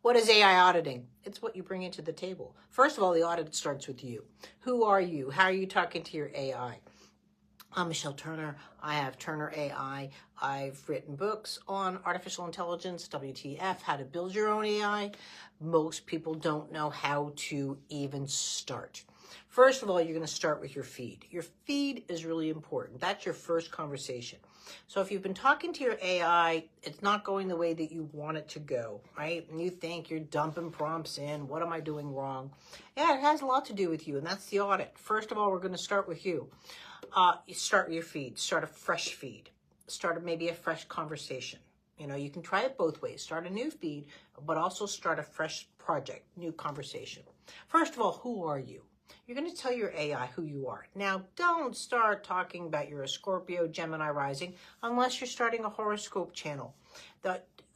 What is AI auditing? It's what you bring into the table. First of all, the audit starts with you. Who are you? How are you talking to your AI? I'm Michelle Turner. I have Turner AI. I've written books on artificial intelligence, WTF, how to build your own AI. Most people don't know how to even start. First of all, you're going to start with your feed. Your feed is really important. That's your first conversation. So if you've been talking to your AI, it's not going the way that you want it to go, right? And you think you're dumping prompts in. What am I doing wrong? Yeah, it has a lot to do with you, and that's the audit. First of all, we're going to start with you. You start with your feed. Start a fresh feed. Start maybe a fresh conversation. You know, you can try it both ways. Start a new feed, but also start a fresh project, new conversation. First of all, who are you? You're going to tell your AI who you are. Now, don't start talking about you're a Scorpio, Gemini rising, unless you're starting a horoscope channel.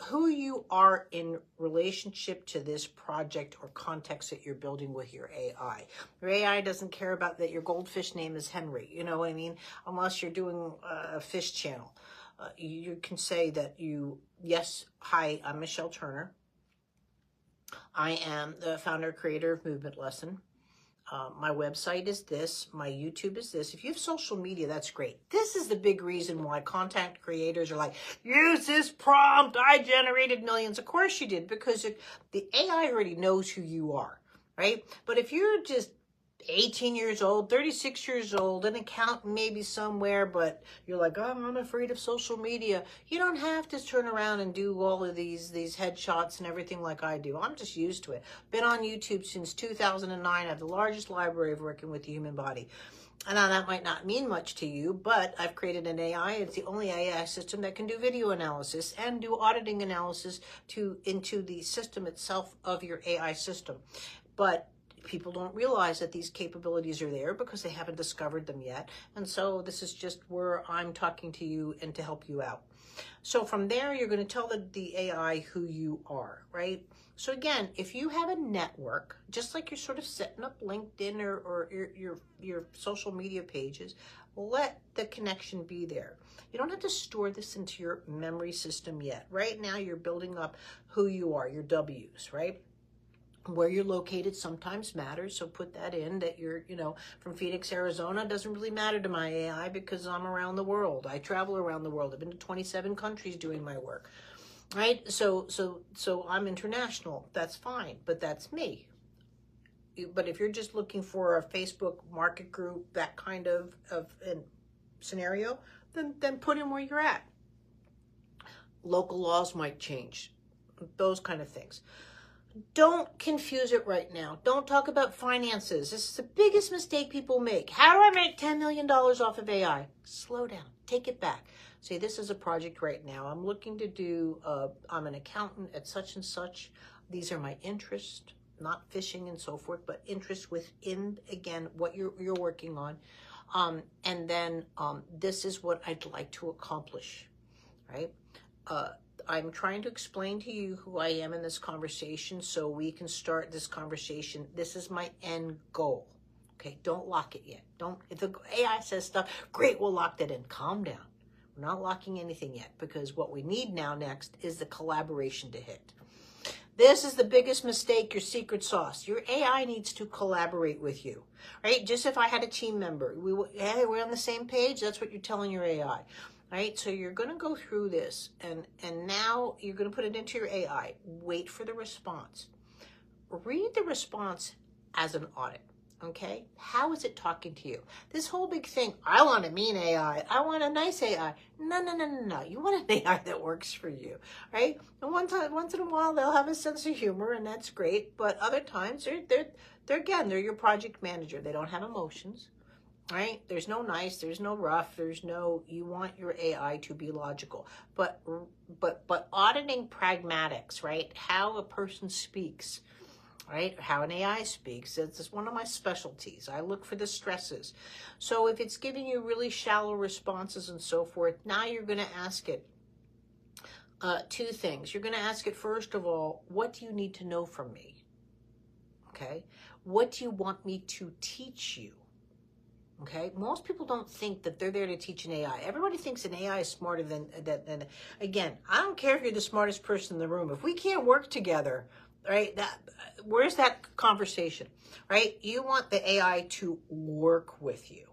Who you are in relationship to this project or context that you're building with your AI. Your AI doesn't care about that your goldfish name is Henry, you know what I mean? Unless you're doing a fish channel. You can say that yes, hi, I'm Michelle Turner. I am the founder, creator of Movement Lesson. My website is this. My YouTube is this. If you have social media, that's great. This is the big reason why content creators are like, use this prompt. I generated millions. Of course you did, because the AI already knows who you are, right? But if you're just 18 years old, 36 years old, an accountant maybe somewhere, but you're like, oh, I'm afraid of social media. You don't have to turn around and do all of these headshots and everything like I do. I'm just used to it. Been on YouTube since 2009. I have the largest library of working with the human body. And now that might not mean much to you, but I've created an AI. It's the only AI system that can do video analysis and do auditing analysis into the system itself of your AI system. But people don't realize that these capabilities are there because they haven't discovered them yet. And so this is just where I'm talking to you and to help you out. So from there, you're going to tell the AI who you are, right? So again, if you have a network, just like you're sort of setting up LinkedIn or your social media pages, let the connection be there. You don't have to store this into your memory system yet. Right now, you're building up who you are, your W's, right? Where you're located sometimes matters, so put that in, that you're, from Phoenix, Arizona. Doesn't really matter to my AI because I'm around the world. I travel around the world. I've been to 27 countries doing my work, right? So I'm international. That's fine, but that's me. But if you're just looking for a Facebook market group, that kind of scenario, then put in where you're at. Local laws might change, those kind of things. Don't confuse it right now. Don't talk about finances. This is the biggest mistake people make. How do I make $10 million off of AI? Slow down. Take it back. Say, this is a project right now. I'm looking to do, I'm an accountant at such and such. These are my interests, not fishing and so forth, but interest within, again, what you're working on. And then this is what I'd like to accomplish, right? I'm trying to explain to you who I am in this conversation so we can start this conversation. This is my end goal. Okay, don't lock it yet. If the AI says stuff, great, we'll lock that in. Calm down. We're not locking anything yet, because what we need next is the collaboration to hit. This is the biggest mistake, your secret sauce. Your AI needs to collaborate with you, right? Just if I had a team member, hey, we're on the same page, that's what you're telling your AI. Right, so you're going to go through this, and now you're going to put it into your AI. Wait for the response. Read the response as an audit, okay? How is it talking to you? This whole big thing, I want a mean AI. I want a nice AI. No. You want an AI that works for you, right? And once in a while, they'll have a sense of humor, and that's great. But other times, they're your project manager. They don't have emotions. Right? There's no nice, there's no rough, you want your AI to be logical. But auditing pragmatics, right? How a person speaks, right? How an AI speaks. It's one of my specialties. I look for the stresses. So if it's giving you really shallow responses and so forth, now you're going to ask it two things. You're going to ask it, first of all, what do you need to know from me? Okay? What do you want me to teach you? Okay, most people don't think that they're there to teach an AI. Everybody thinks an AI is smarter than again, I don't care if you're the smartest person in the room. If we can't work together, right? Where's that conversation, right? You want the AI to work with you,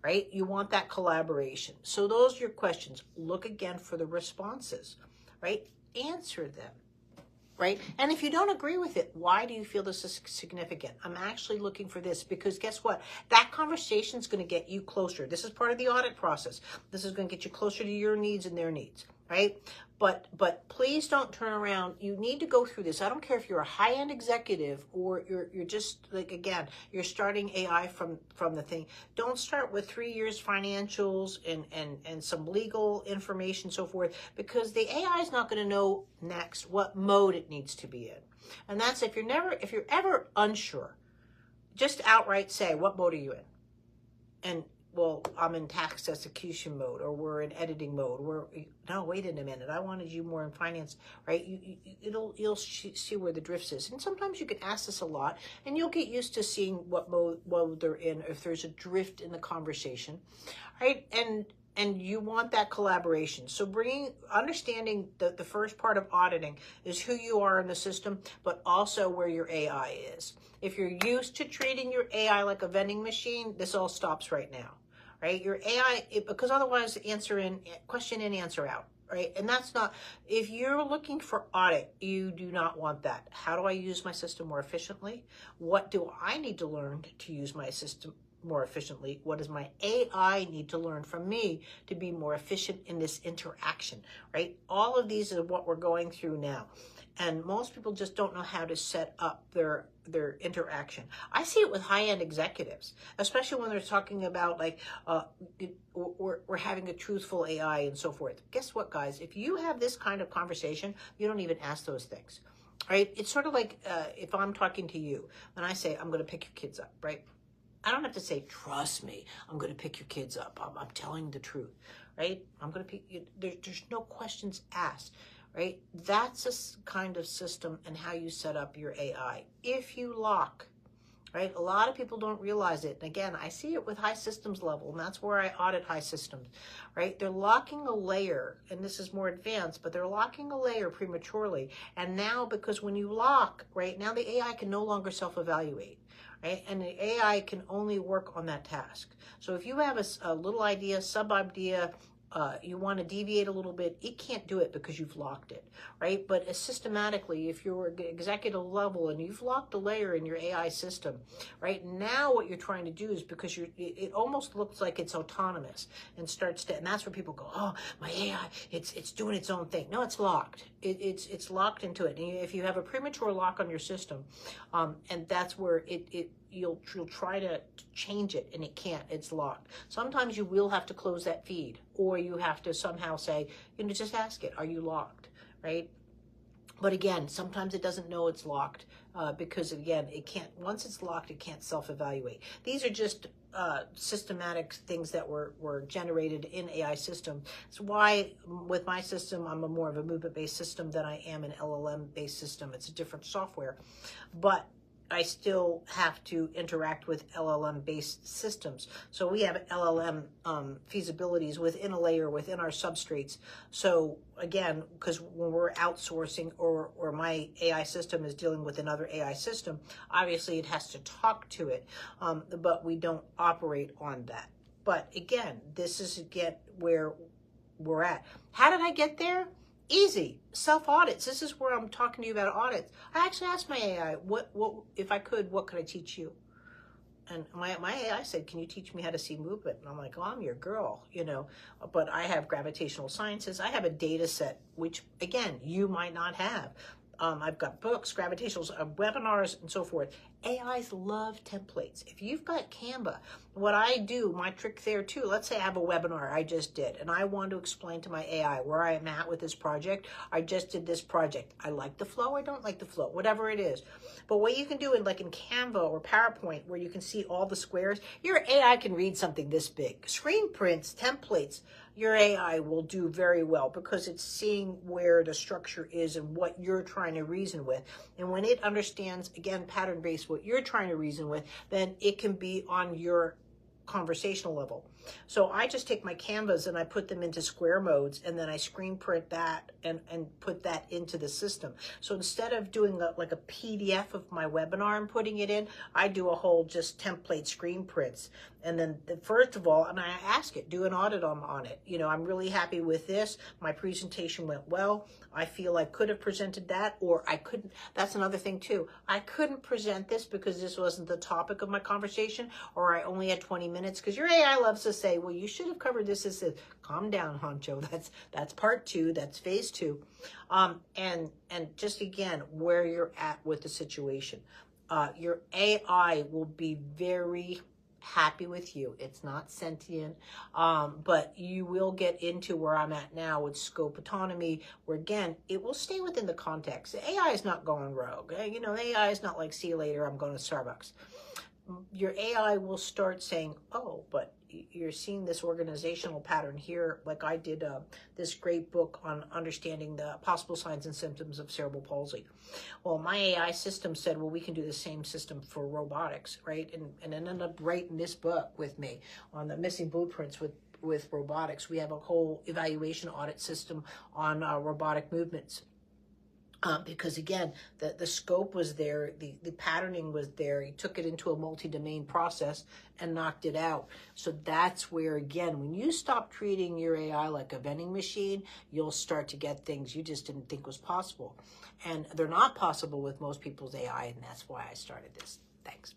right? You want that collaboration. So those are your questions. Look again for the responses, right? Answer them. Right? And if you don't agree with it, why do you feel this is significant? I'm actually looking for this because guess what? That conversation is going to get you closer. This is part of the audit process. This is going to get you closer to your needs and their needs, right? But please don't turn around. You need to go through this. I don't care if you're a high-end executive or you're just like, again, you're starting AI from the thing. Don't start with 3 years financials and some legal information, so forth, because the AI is not going to know next what mode it needs to be in. And that's if you're ever unsure, just outright say, what mode are you in? And well, I'm in tax execution mode, or we're in editing mode. No, wait a minute. I wanted you more in finance, right? You'll see where the drift is. And sometimes you can ask this a lot, and you'll get used to seeing what mode they're in if there's a drift in the conversation, right? And you want that collaboration. So understanding the first part of auditing is who you are in the system, but also where your AI is. If you're used to treating your AI like a vending machine, this all stops right now, right? Your AI, because otherwise question in, answer out, right? And that's not, if you're looking for audit, you do not want that. How do I use my system more efficiently? What do I need to learn to use my system more efficiently? What does my AI need to learn from me to be more efficient in this interaction, right? All of these are what we're going through now. And most people just don't know how to set up their interaction. I see it with high-end executives, especially when they're talking about like, we're having a truthful AI and so forth. Guess what, guys? If you have this kind of conversation, you don't even ask those things, right? It's sort of like if I'm talking to you and I say, I'm going to pick your kids up, right? I don't have to say, trust me, I'm going to pick your kids up. I'm telling the truth, right? I'm going to pick you. There's no questions asked, right? That's a kind of system and how you set up your AI. If you lock, right? A lot of people don't realize it. And again, I see it with high systems level, and that's where I audit high systems, right? They're locking a layer, and this is more advanced, but they're locking a layer prematurely. And now, because when you lock, right, now the AI can no longer self-evaluate. Right? And the AI can only work on that task. So if you have a little idea, sub-idea, you want to deviate a little bit, it can't do it because you've locked it, right? But systematically, if you're at executive level and you've locked a layer in your AI system, right? Now what you're trying to do is, because it almost looks like it's autonomous and and that's where people go, oh, my AI, it's doing its own thing. No, it's locked. It's locked into it. And if you have a premature lock on your system, and that's where you'll try to change it and it can't, it's locked. Sometimes you will have to close that feed, or you have to somehow say, just ask it, are you locked, right? But again, sometimes it doesn't know it's locked because again, once it's locked, it can't self-evaluate. These are just systematic things that were generated in AI system. It's why with my system, I'm more of a movement-based system than I am an LLM-based system. It's a different software, but I still have to interact with LLM-based systems. So we have LLM feasibilities within a layer, within our substrates. So again, because when we're outsourcing or my AI system is dealing with another AI system, obviously it has to talk to it, but we don't operate on that. But again, this is where we're at. How did I get there? Easy. Self-audits. This is where I'm talking to you about audits. I actually asked my AI, what if I could, what could I teach you? And my AI said, can you teach me how to see movement? And I'm like, oh, I'm your girl, but I have gravitational sciences. I have a data set, which again, you might not have. I've got books, gravitational webinars, and so forth. AIs love templates. If you've got Canva, what I do, my trick there too, let's say I have a webinar I just did, and I want to explain to my AI where I am at with this project. I just did this project. I like the flow, I don't like the flow, whatever it is. But what you can do in Canva or PowerPoint, where you can see all the squares, your AI can read something this big. Screen prints, templates, your AI will do very well because it's seeing where the structure is and what you're trying to reason with. And when it understands, again, pattern-based, what you're trying to reason with, then it can be on your conversational level. So I just take my Canvas and I put them into square modes, and then I screen print that and put that into the system. So instead of doing like a PDF of my webinar and putting it in, I do a whole just template screen prints. And then first of all, and I ask it, do an audit on it. You know, I'm really happy with this. My presentation went well. I feel I could have presented that, or I couldn't. That's another thing too. I couldn't present this because this wasn't the topic of my conversation, or I only had 20 minutes, because your AI loves to say, well, you should have covered this. This is, calm down, Honcho. That's part 2. That's phase 2. And just again, where you're at with the situation. Your AI will be very happy with you. It's not sentient, but you will get into where I'm at now with scope autonomy, where again, it will stay within the context. The AI is not going rogue. You know, the AI is not like, see you later, I'm going to Starbucks. Your AI will start saying, oh, but you're seeing this organizational pattern here. Like I did this great book on understanding the possible signs and symptoms of cerebral palsy. Well, my AI system said, well, we can do the same system for robotics, right? And it ended up writing this book with me on the missing blueprints with robotics. We have a whole evaluation audit system on robotic movements. Because again, the scope was there, the patterning was there. He took it into a multi-domain process and knocked it out. So that's where, again, when you stop treating your AI like a vending machine, you'll start to get things you just didn't think was possible. And they're not possible with most people's AI, and that's why I started this. Thanks.